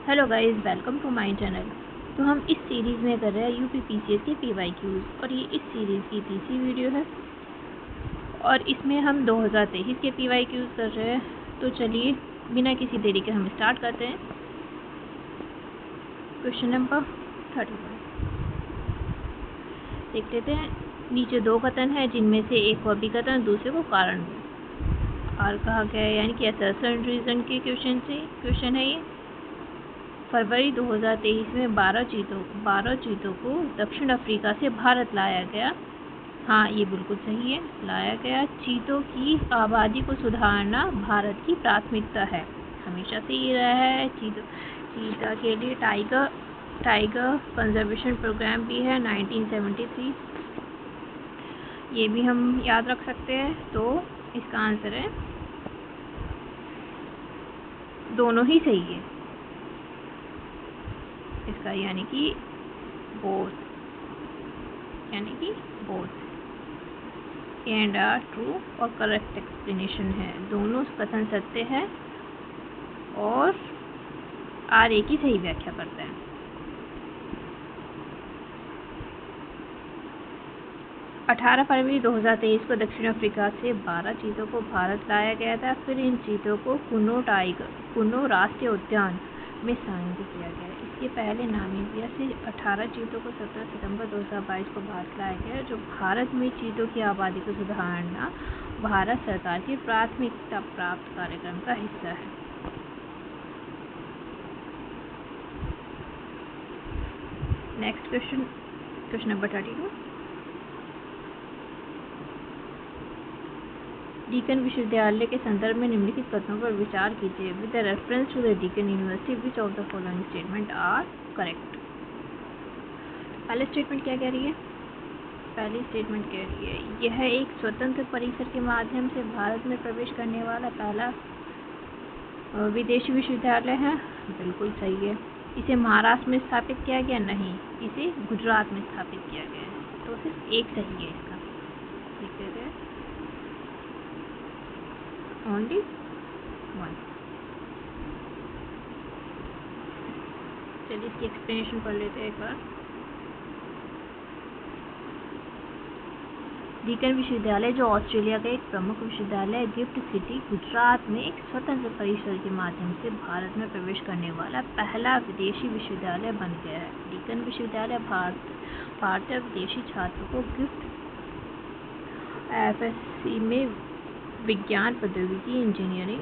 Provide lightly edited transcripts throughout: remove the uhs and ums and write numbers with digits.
Hello guys, welcome to my channel. तो हम इस सीरीज़ में कर रहे हैं यूपी पीसीएस के पीवाईक्यूज़ और ये इस सीरीज़ की तीसरी वीडियो है और इसमें हम 2023 के पीवाईक्यूज़ कर रहे हैं। तो चलिए बिना किसी देरी के हम स्टार्ट करते हैं। क्वेश्चन नंबर 31 देख लेते हैं। नीचे दो कथन है जिनमें से एक को अभिकथन, दूसरे को कारण और कहा गया है, यानी कि असर्शन रीजन के क्वेश्चन है ये। फरवरी 2023 में 12 चीतों को दक्षिण अफ्रीका से भारत लाया गया। हाँ, ये बिल्कुल सही है, लाया गया। चीतों की आबादी को सुधारना भारत की प्राथमिकता है, हमेशा से ये रहा है। चीता के लिए टाइगर कंजर्वेशन प्रोग्राम भी है 1973, ये भी हम याद रख सकते हैं। तो इसका आंसर है दोनों ही सही है इसका, यानी कि बोथ एंड आर ट्रू और करेक्ट एक्सप्लेनेशन है। दोनों कथन सत्य है और आर एक ही सही व्याख्या करता है। अठारह फरवरी 2023 को दक्षिण अफ्रीका से 12 चीतों को भारत लाया गया था। फिर इन चीतों को कुनो राष्ट्रीय उद्यान में शामिल किया गया। इसके पहले नामीबिया से 18 चीतों को 17 सितंबर 2022 को भारत लाया गया, जो भारत में चीतों की आबादी को सुधारना भारत सरकार की प्राथमिकता प्राप्त कार्यक्रम का हिस्सा है। Next question number 32। डीकन विश्वविद्यालय के संदर्भ में निम्नलिखित कथनों पर विचार कीजिए। With reference to the Deccan university which of the following statement are correct. पहले स्टेटमेंट क्या कह रही है? पहली स्टेटमेंट कह रही है यह एक स्वतंत्र परिसर के माध्यम से भारत में प्रवेश करने वाला पहला विदेशी विश्वविद्यालय है, बिल्कुल सही है। इसे महाराष्ट्र में स्थापित किया गया? नहीं, इसे गुजरात में स्थापित किया गया है। तो सिर्फ एक सही है इसका, लिख देते हैं only one। चलिए इसकी एक्सप्लेनेशन पढ़ लेते हैं एक बार। डीकन विश्वविद्यालय, जो ऑस्ट्रेलिया का एक प्रमुख विश्वविद्यालय, गिफ्ट सिटी गुजरात में एक स्वतंत्र परिसर के माध्यम से भारत में प्रवेश करने वाला पहला विदेशी विश्वविद्यालय बन गया है। डीकन विश्वविद्यालय भारतीय विदेशी छात्रों को गिफ्ट एफएससी में विज्ञान, प्रौद्योगिकी, इंजीनियरिंग,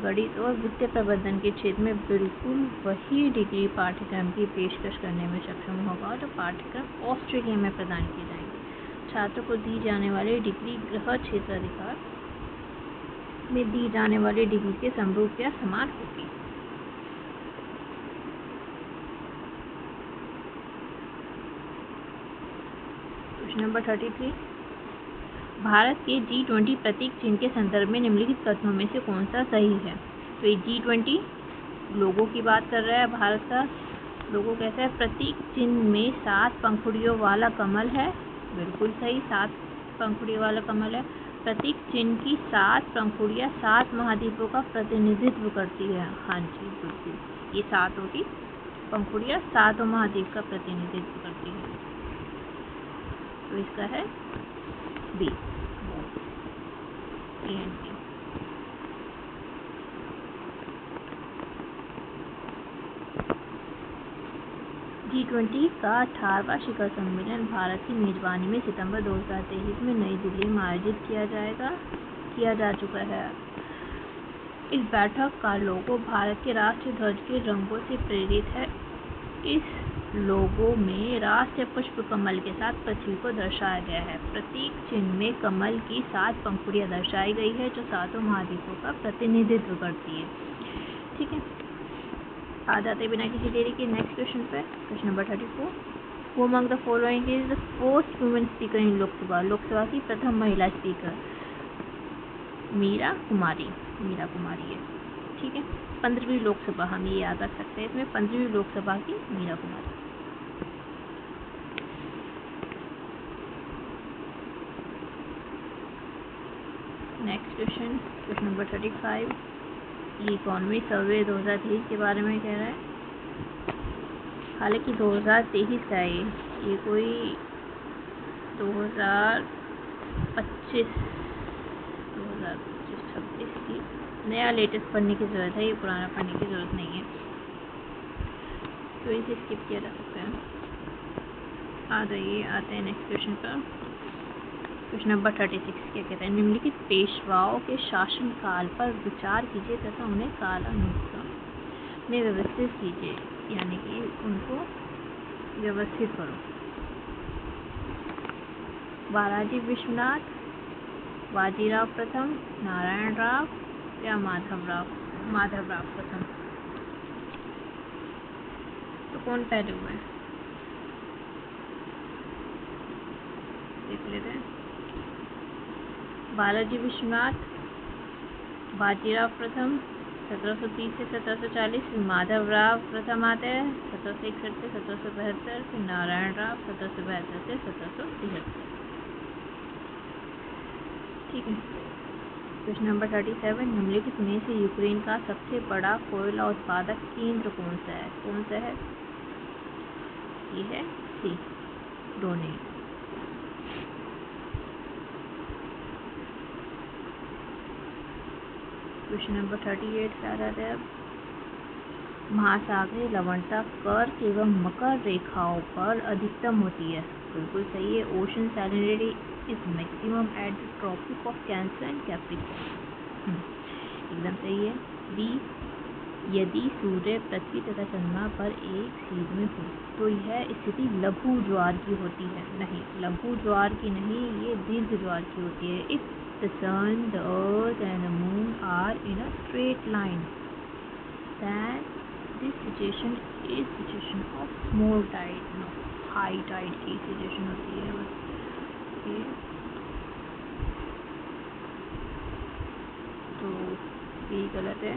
गणित और वित्तीय प्रबंधन के क्षेत्र में बिल्कुल वही डिग्री पाठ्यक्रम की पेशकश करने में सक्षम होगा जो पाठ्यक्रम ऑस्ट्रेलिया में प्रदान किए जाएंगे। छात्रों को दी जाने वाली डिग्री गृह क्षेत्राधिकार में दी जाने वाली डिग्री के समरूप या समान होगी। Question number 33। भारत के G20 प्रतीक चिन्ह के संदर्भ में निम्नलिखित कथनों में से कौन सा सही है? तो ये G20 लोगो की बात कर रहा है। भारत का लोगो कैसा है? प्रतीक चिन्ह में 7 पंखुड़ियों वाला कमल है, बिल्कुल सही, 7 पंखुड़ियों वाला कमल है। प्रतीक चिन्ह की 7 पंखुड़ियाँ 7 महाद्वीपों का प्रतिनिधित्व करती है। हाँ जी, बिल्कुल, ये 7 होगी पंखुड़ियाँ 7 महाद्वीप का प्रतिनिधित्व करती है। तो इसका है बी, G20 का 18वां शिखर सम्मेलन भारत की मेजबानी में सितंबर 2023 में नई दिल्ली में आयोजित किया जा चुका है। इस बैठक का लोगो भारत के राष्ट्रीय ध्वज के रंगों से प्रेरित है। इस लोगो में राष्ट्रीय पुष्प कमल के साथ पृथ्वी को दर्शाया गया है। प्रतीक चिन्ह में कमल की 7 पंखुड़ियाँ दर्शाई गई है जो 7 महाद्वीपों का प्रतिनिधित्व करती है। ठीक है, आ जाते बिना किसी देरी के नेक्स्ट क्वेश्चन पे। Question number 34। Who among the following is the first women speaker in Lok Sabha? Lok Sabha की प्रथम महिला स्पीकर मीरा कुमारी है। ठीक है, 15वीं लोकसभा, हम ये याद रख सकते हैं इसमें, 15वीं लोकसभा की Meira Kumari. Next question number 35। ये इकोनॉमी सर्वे 2023 के बारे में कह रहा है। हालांकि 2023 का है ये कोई 2025 2025-26 की नया लेटेस्ट पढ़ने की ज़रूरत है, ये पुराना पढ़ने की ज़रूरत नहीं है, तो इसे स्किप किया जा सकता है। आते हैं नेक्स्ट क्वेश्चन पर। क्वेश्चन नंबर 36 क्या कहते हैं, निम्नलिखित पेशवाओं के शासनकाल पर विचार कीजिए तथा उन्हें कालानुक्रम में व्यवस्थित कीजिए, यानी कि उनको व्यवस्थित करो। बालाजी विश्वनाथ, बाजीराव प्रथम, नारायण राव या माधवराव प्रथम। तो कौन पहले हुए देख लेते हैं। बालाजी विश्वनाथ, बाजीराव प्रथम 1730 से 1740, फिर माधवराव प्रथम आते हैं 1761 से 1772, फिर नारायण राव 1772 से 1773। ठीक है। क्वेश्चन नंबर 37, निम्नलिखित में से यूक्रेन का सबसे बड़ा कोयला उत्पादक केंद्र कौन सा है? ये है सी, डोनेट। क्वेश्चन नंबर 38 से आ जाता है, महासागरीय लवणता कर्क एवं मकर रेखाओं पर अधिकतम होती है। बिल्कुल सही है। Ocean salinity is maximum at the Tropic of Cancer and Capricorn. एकदम सही है। बी, यदि सूर्य पृथ्वी तथा चंद्रमा पर एक सीध में हो तो यह स्थिति लघु ज्वार की होती है। नहीं, लघु ज्वार की नहीं, ये दीर्घ ज्वार की होती है। If the sun, the earth and the moon are in a straight line, then this situation is situation of small tide, no high tide की situation होती है। ओके, तो ये गलत है।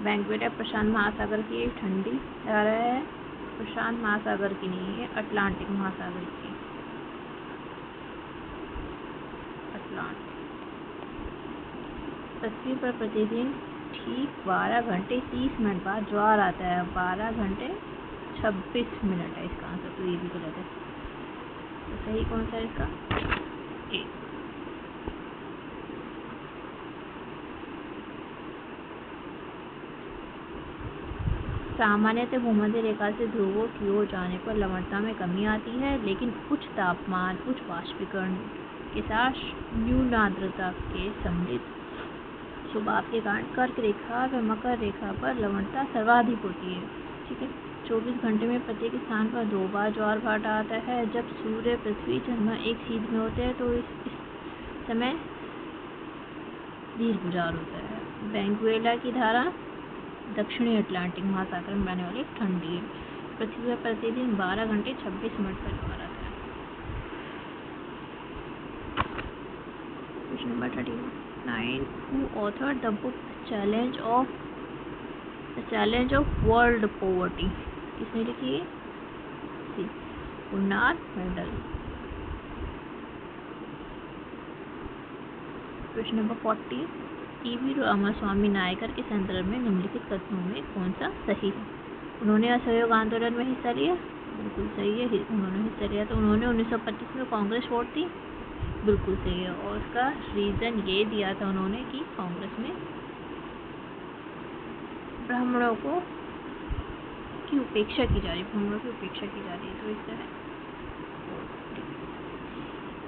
बैंक्वेट है प्रशांत महासागर की, ठंडी आ रहा है, प्रशांत महासागर की नहीं है, अटलांटिक महासागर की। अटलांटिक। पृथ्वी पर प्रतिदिन ठीक 12 घंटे 30 मिनट बाद ज्वार आता है। 12 घंटे 26 मिनट है इसका आंसर, तो ये भी गलत है। तो सही कौन सा है इसका? ए। सामान्यतः भूमध्य रेखा से ध्रुवों की ओर जाने पर लवणता में कमी आती है, लेकिन उच्च तापमान, उच्च वाष्पीकरण के साथ न्यून आर्द्रता के सम्मिलित स्वभाव के कारण कर्क रेखा व मकर रेखा पर लवणता सर्वाधिक होती है। ठीक है। 24 घंटे में प्रत्येक स्थान पर 2 बार ज्वार भाटा आता है। जब सूर्य, पृथ्वी, चंद्रमा एक सीध में होते हैं तो इस समय दीर्घ ज्वार होता है। वेनेजुएला की धारा दक्षिणी अटलांटिक महासागर में बहने वाली ठंडी है। पृथ्वी पर प्रतिदिन 12 घंटे 26 मिनट पर ज्वार आता है। Question number 39, who authored the book The Challenge of World Poverty? किसने लिखी है? Gunnar Myrdal. Question number 40, EV Ramaswamy Naicker के संदर्भ में निम्नलिखित कथनों में कौन सा सही है? उन्होंने असहयोग आंदोलन में हिस्सा लिया। बिल्कुल सही है, उन्होंने हिस्सा लिया। तो उन्होंने 1925 में कांग्रेस छोड़ दी। बिल्कुल सही है। और उसका रीज़न ये दिया था उन्होंने कि कांग्रेस में ब्राह्मणों की उपेक्षा की जा रही है, तो इसका है।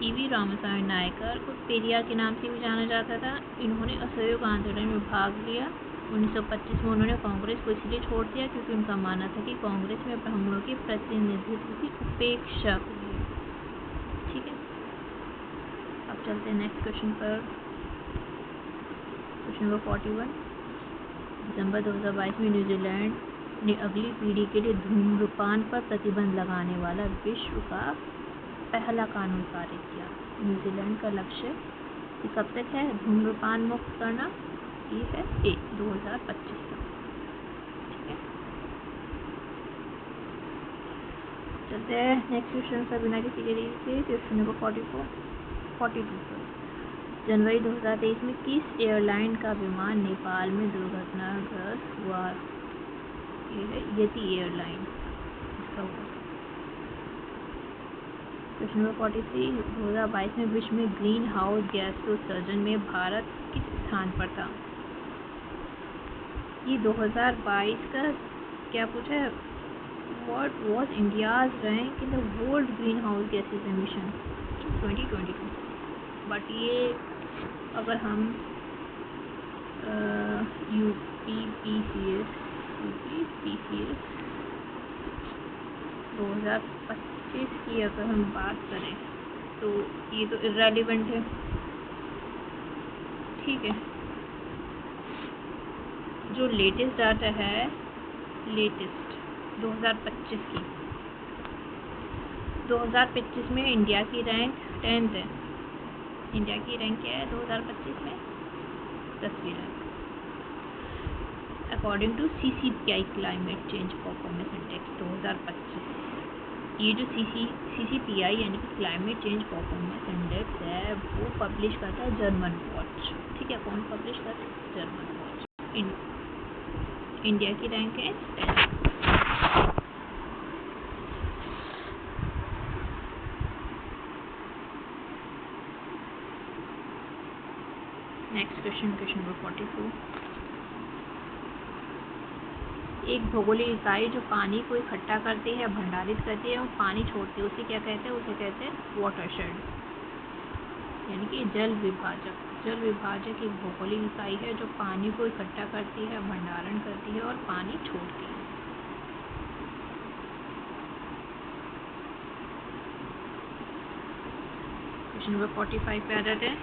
ईवी रामास्वामी नायकर को पेरियार के नाम से भी जाना जाता था। इन्होंने असहयोग आंदोलन में भाग लिया। 1925 में उन्होंने कांग्रेस को इसलिए छोड़ दिया क्योंकि उनका मानना था कि कांग्रेस में ब्राह्मणों के प्रतिनिधित्व की उपेक्षा हुई है। ठीक है। अब चलते हैं नेक्स्ट क्वेश्चन पर। क्वेश्चन नंबर 41, दिसंबर 2022 में न्यूजीलैंड ने अगली पीढ़ी के लिए धूम्रपान पर प्रतिबंध लगाने वाला विश्व का पहला कानून पारित किया। न्यूजीलैंड का लक्ष्य कब तक है धूम्रपान मुक्त करना? ये है 2025 तक। ठीक है। चलते हैं नेक्स्ट क्वेश्चन पर बिना किसी के लिए से। क्वेश्चन नंबर 42 पर, जनवरी 2023 में किस एयरलाइन का विमान नेपाल में दुर्घटनाग्रस्त हुआ? ये है यति एयरलाइन इसका हुआ। क्वेश्चन नंबर 43, 2022 में विश्व में ग्रीन हाउस गैस के उत्सर्जन में भारत किस स्थान पर था? ये 2022 का क्या पूछा है? What was India's rank in the world greenhouse gases emission in 2022? But ये अगर हम यूपीपीसीएस 2025 की अगर हम बात करें तो ये तो इररेलेवेंट है, ठीक है। जो लेटेस्ट डाटा है, लेटेस्ट 2025 की, 2025 में इंडिया की रैंक 10th है। इंडिया की रैंक क्या है 2025 में? 10वीं rank according to CCPI climate change performance index 2025। ये जो CCPI यानी कि क्लाइमेट चेंज परफॉर्मेंस इंडेक्स है वो पब्लिश करता है जर्मन वॉच, ठीक है। कौन पब्लिश करता है? German watch. इंडिया की रैंक है 10। नेक्स्ट क्वेश्चन, क्वेश्चन नंबर 44, एक भौगोलिक इकाई जो पानी को इकट्ठा करती है, भंडारित करती है और पानी छोड़ती है, उसे क्या कहते हैं? उसे कहते हैं वाटरशेड, यानी कि जल विभाजक। जल विभाजक एक भौगोलिक इकाई है जो पानी को इकट्ठा करती है, भंडारण करती है और पानी छोड़ती है। क्वेश्चन नंबर 45 पे आ जाते हैं।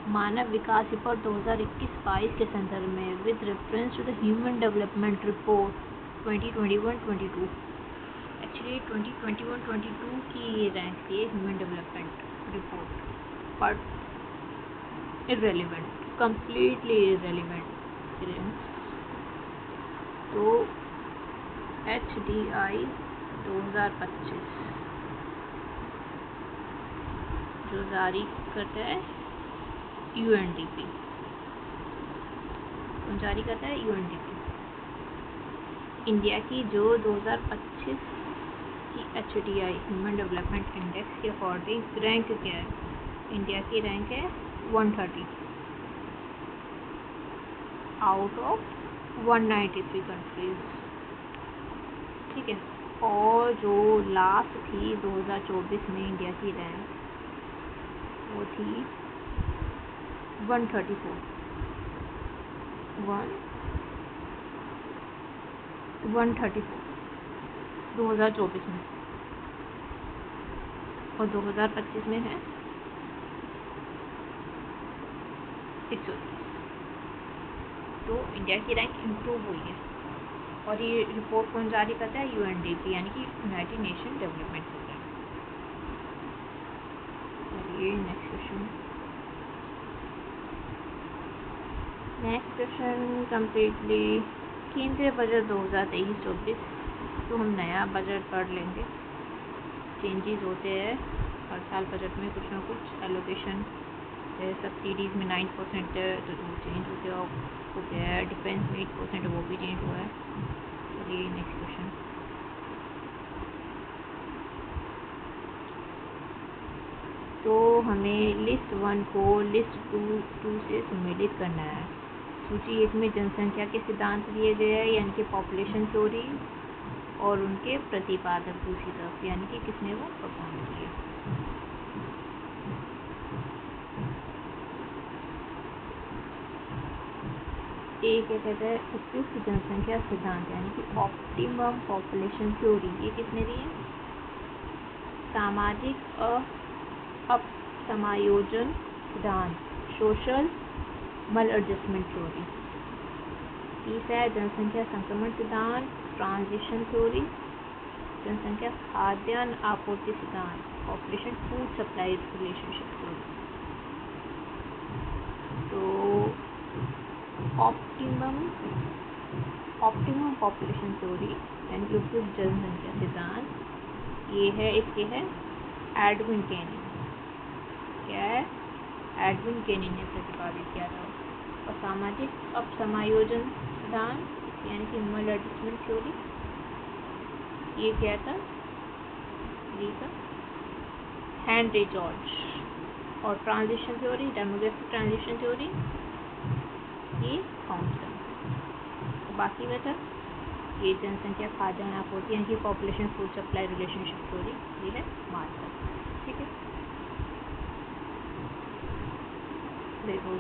मानव विकास रिपोर्ट 2021-22 के संदर्भ में with reference to the human development report 2021-22, actually 2021-22 की रैंक थी human development report, but irrelevant, completely irrelevant. तो HDI 2025 जो जारी करता है UNDP, जारी करता है UNDP। इंडिया की जो 2025 की HDI ह्यूमन डेवलपमेंट इंडेक्स के अकॉर्डिंग रैंक क्या है? इंडिया की रैंक है 130 आउट ऑफ 193 कंट्रीज, ठीक है। और जो लास्ट थी 2024 में इंडिया की रैंक वो थी 134 2024 में, और 2025 में है 130। तो इंडिया की रैंक इम्प्रूव हुई है। और ये रिपोर्ट कौन जारी करता है? UNDP यानी कि यूनाइटेड नेशन डेवलपमेंट प्रोग्राम। और ये नेक्स्ट क्वेश्चन कम्प्लीटली केंद्रीय बजट 2023-24, तो हम नया बजट पढ़ लेंगे। चेंजेस होते हैं हर साल बजट में, कुछ ना कुछ एलोकेशन सब्सिडीज़ में 9% है तो वो चेंज हो गया है। डिफेंस में 8% है वो भी चेंज हुआ है। चलिए नेक्स्ट क्वेश्चन, तो हमें लिस्ट 1 को लिस्ट 2 से सम्मिलित करना है। सूची 1 में जनसंख्या के सिद्धांत दिए गए हैं यानी कि पॉपुलेशन थ्योरी, और उनके प्रतिपादक दूसरी तरफ यानी कि किसने वो परफॉर्म किया। एक क्या कहता है? उपयुक्त जनसंख्या सिद्धांत यानी कि ऑप्टिमम पॉपुलेशन थ्योरी, ये किसने दी है? सामाजिक अपसमायोजन सिद्धांत, सोशल मल एडजस्टमेंट थ्योरी। तीसरा है जनसंख्या संक्रमण सिद्धांत, ट्रांजिशन थ्योरी। जनसंख्या खाद्यान्न आपूर्ति सिद्धांत, population food supply relationship theory. तो ऑप्टिमम पॉपुलेशन थ्योरी यानी कि उपयुक्त जनसंख्या सिद्धांत, ये है, इसके है एडविन केनी। क्या है? एडविन केनी ने प्रतिपादित किया था। और सामाजिक अपसमायोजन सिद्धांत यानी कि मल्ड एडजस्टमेंट थ्योरी। ये क्या था, ये था हेनरी जॉर्ज। और transition theory, demographic transition theory, ये थॉमसन। बाकी में था ये जनसंख्या खाद्यान्न आपूर्ति यानी कि population food supply relationship theory, ये है मार्शल। ठीक है, देखो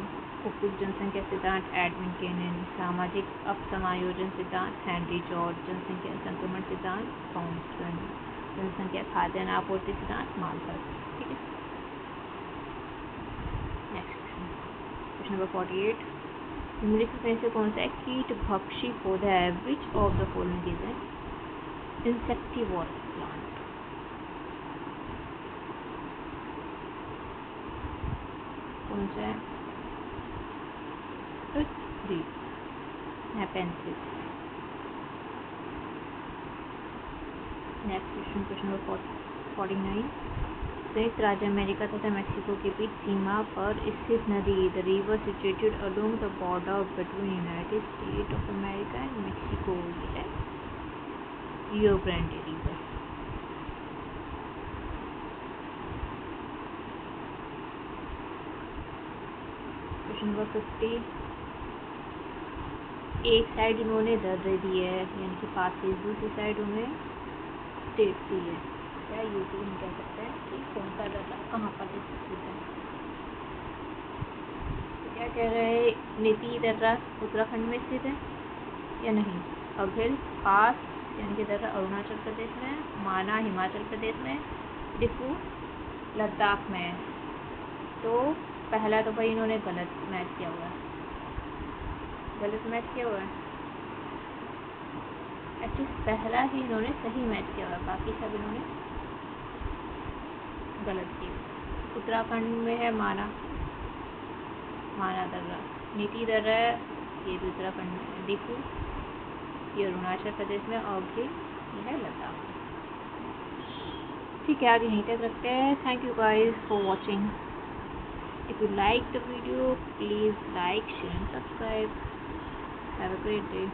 उपयुक्त जनसंख्या सिद्धांत एडविन केनिन, सामाजिक अपसमायोजन सिद्धांत हेनरी जॉर्ज, जनसंख्या संक्रमण सिद्धांत थॉमसन, जनसंख्या खाद्यान्न आपूर्ति सिद्धांत मार्शल। ठीक है, नेक्स्ट क्वेश्चन नंबर 48, निम्नलिखित में से कौन सा एक कीट भक्षी पौधा है? विच of the following is an insectivorous plant? कौन सा है? जी, नेपेंसिस। नेक्स्ट क्वेश्चन, क्वेश्चन नंबर 49, संयुक्त राज्य अमेरिका तथा मेक्सिको के बीच सीमा पर स्थित नदी the river situated along the border between United state of America and Mexico, ये है Rio Grande river. Question number 50, एक साइड इन्होंने दर्रे दी है यानी कि पासेज, दूसरी साइड उन्हें स्टेट दी है। क्या यूपी में कह सकते हैं कि कौन सा दर्रा कहाँ पर स्थित है? तो क्या कह रहे हैं, नीति दर्रा उत्तराखंड में स्थित है या नहीं? अघिल पास यानी कि दर्रा अरुणाचल प्रदेश में, माना हिमाचल प्रदेश में, डिफू लद्दाख में। तो पहला तो भाई इन्होंने गलत मैच किया हुआ है, गलत मैच किया हुआ है। एक्चुअली पहला ही इन्होंने सही मैच किया हुआ है, बाकी सब इन्होंने गलत किया। उत्तराखंड में है माना दर्रा, नीति दर्रा ये भी उत्तराखंड में है, डिफू ये अरुणाचल प्रदेश में, और ये है लद्दाख। ठीक है, आगे यहीं तक रखते हैं। Thank you guys for watching. If you like the video, please like, share and subscribe. Have a great day.